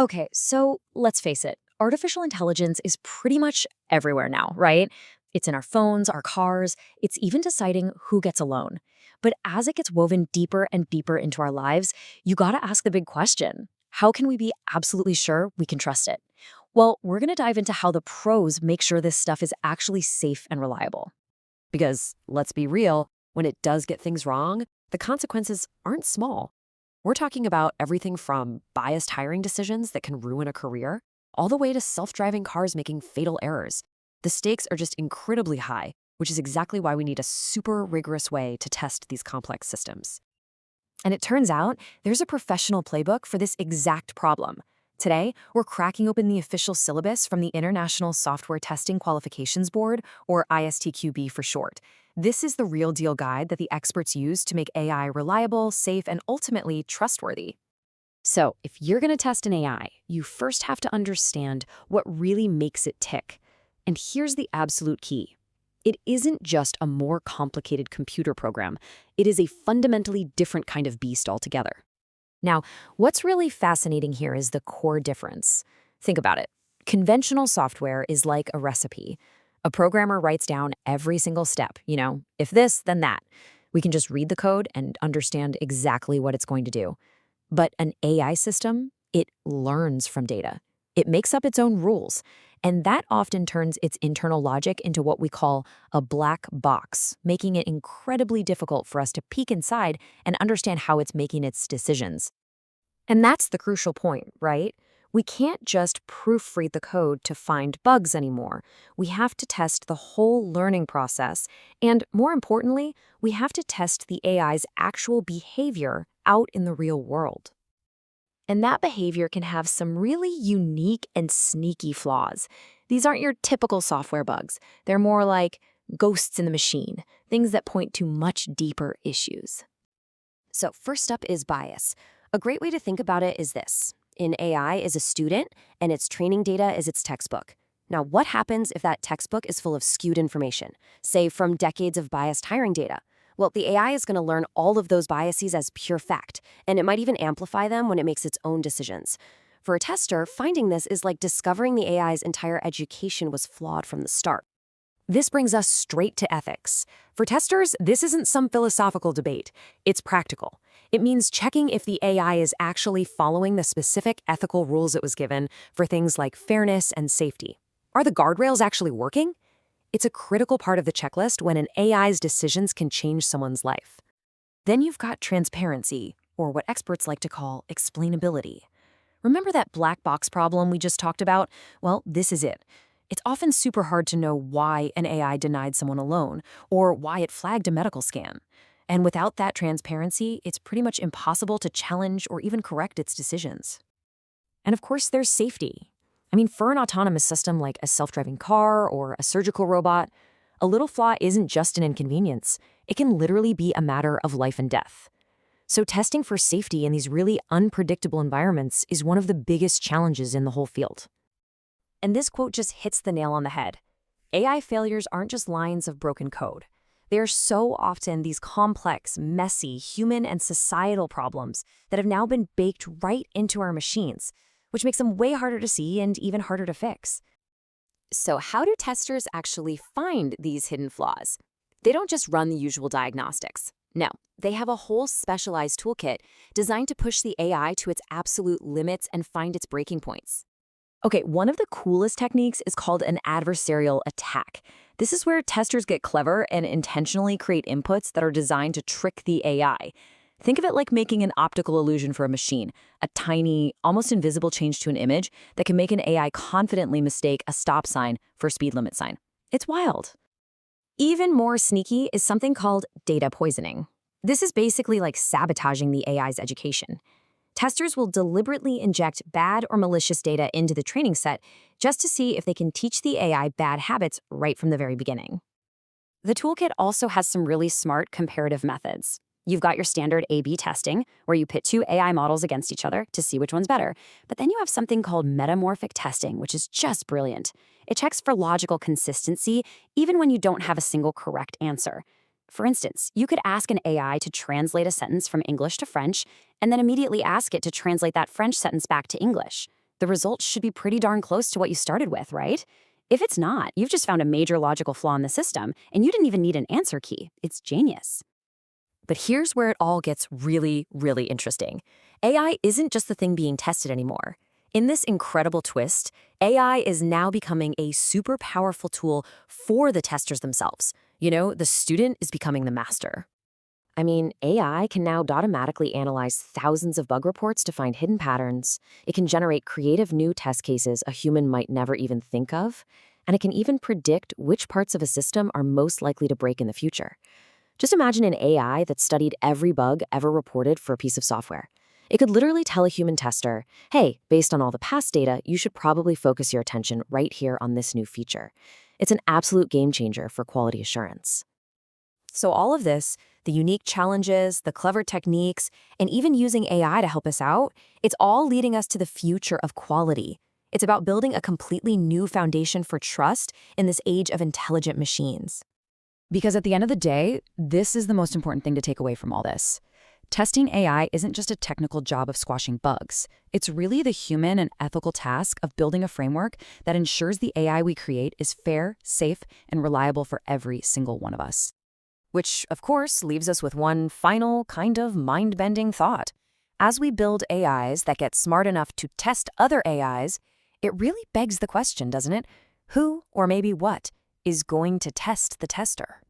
Okay, so let's face it, artificial intelligence is pretty much everywhere now, right? It's in our phones, our cars, it's even deciding who gets a loan. But as it gets woven deeper and deeper into our lives, you gotta ask the big question. How can we be absolutely sure we can trust it? Well, we're gonna dive into how the pros make sure this stuff is actually safe and reliable. Because, let's be real, when it does get things wrong, the consequences aren't small. We're talking about everything from biased hiring decisions that can ruin a career, all the way to self-driving cars making fatal errors. The stakes are just incredibly high, which is exactly why we need a super rigorous way to test these complex systems. And it turns out there's a professional playbook for this exact problem. Today, we're cracking open the official syllabus from the International Software Testing Qualifications Board, or ISTQB for short. This is the real deal guide that the experts use to make AI reliable, safe, and ultimately trustworthy. So, if you're going to test an AI, you first have to understand what really makes it tick. And here's the absolute key. It isn't just a more complicated computer program. It is a fundamentally different kind of beast altogether. Now, what's really fascinating here is the core difference. Think about it. Conventional software is like a recipe. A programmer writes down every single step, if this, then that. We can just read the code and understand exactly what it's going to do. But an AI system, it learns from data. It makes up its own rules, and that often turns its internal logic into what we call a black box, making it incredibly difficult for us to peek inside and understand how it's making its decisions. And that's the crucial point, right? We can't just proofread the code to find bugs anymore. We have to test the whole learning process, and more importantly, we have to test the AI's actual behavior out in the real world. And that behavior can have some really unique and sneaky flaws. These aren't your typical software bugs. They're more like ghosts in the machine, things that point to much deeper issues. So first up is bias. A great way to think about it is this. An AI is a student, and its training data is its textbook. Now, what happens if that textbook is full of skewed information, say from decades of biased hiring data? Well, the AI is going to learn all of those biases as pure fact, and it might even amplify them when it makes its own decisions. For a tester, finding this is like discovering the AI's entire education was flawed from the start. This brings us straight to ethics. For testers, this isn't some philosophical debate. It's practical. It means checking if the AI is actually following the specific ethical rules it was given for things like fairness and safety. Are the guardrails actually working? It's a critical part of the checklist when an AI's decisions can change someone's life. Then you've got transparency, or what experts like to call explainability. Remember that black box problem we just talked about? Well, this is it. It's often super hard to know why an AI denied someone a loan, or why it flagged a medical scan. And without that transparency, it's pretty much impossible to challenge or even correct its decisions. And of course, there's safety. For an autonomous system like a self-driving car or a surgical robot, a little flaw isn't just an inconvenience. It can literally be a matter of life and death. So testing for safety in these really unpredictable environments is one of the biggest challenges in the whole field. And this quote just hits the nail on the head. AI failures aren't just lines of broken code. They are so often these complex, messy human and societal problems that have now been baked right into our machines, which makes them way harder to see and even harder to fix. So how do testers actually find these hidden flaws? They don't just run the usual diagnostics. No, they have a whole specialized toolkit designed to push the AI to its absolute limits and find its breaking points. Okay, one of the coolest techniques is called an adversarial attack. This is where testers get clever and intentionally create inputs that are designed to trick the AI. Think of it like making an optical illusion for a machine, a tiny, almost invisible change to an image that can make an AI confidently mistake a stop sign for a speed limit sign. It's wild. Even more sneaky is something called data poisoning. This is basically like sabotaging the AI's education. Testers will deliberately inject bad or malicious data into the training set just to see if they can teach the AI bad habits right from the very beginning. The toolkit also has some really smart comparative methods. You've got your standard A/B testing, where you pit two AI models against each other to see which one's better. But then you have something called metamorphic testing, which is just brilliant. It checks for logical consistency, even when you don't have a single correct answer. For instance, you could ask an AI to translate a sentence from English to French, and then immediately ask it to translate that French sentence back to English. the results should be pretty darn close to what you started with, right? If it's not, you've just found a major logical flaw in the system, and you didn't even need an answer key. It's genius. But here's where it all gets really, really interesting. AI isn't just the thing being tested anymore. In this incredible twist, AI is now becoming a super powerful tool for the testers themselves. The student is becoming the master. I mean, AI can now automatically analyze thousands of bug reports to find hidden patterns. It can generate creative new test cases a human might never even think of. And it can even predict which parts of a system are most likely to break in the future. Just imagine an AI that studied every bug ever reported for a piece of software. It could literally tell a human tester, hey, based on all the past data, you should probably focus your attention right here on this new feature. It's an absolute game changer for quality assurance. So all of this, the unique challenges, the clever techniques, and even using AI to help us out, it's all leading us to the future of quality. It's about building a completely new foundation for trust in this age of intelligent machines. Because at the end of the day, this is the most important thing to take away from all this. Testing AI isn't just a technical job of squashing bugs. It's really the human and ethical task of building a framework that ensures the AI we create is fair, safe, and reliable for every single one of us. Which, of course, leaves us with one final kind of mind-bending thought. As we build AIs that get smart enough to test other AIs, it really begs the question, doesn't it? Who, or maybe what, is going to test the tester?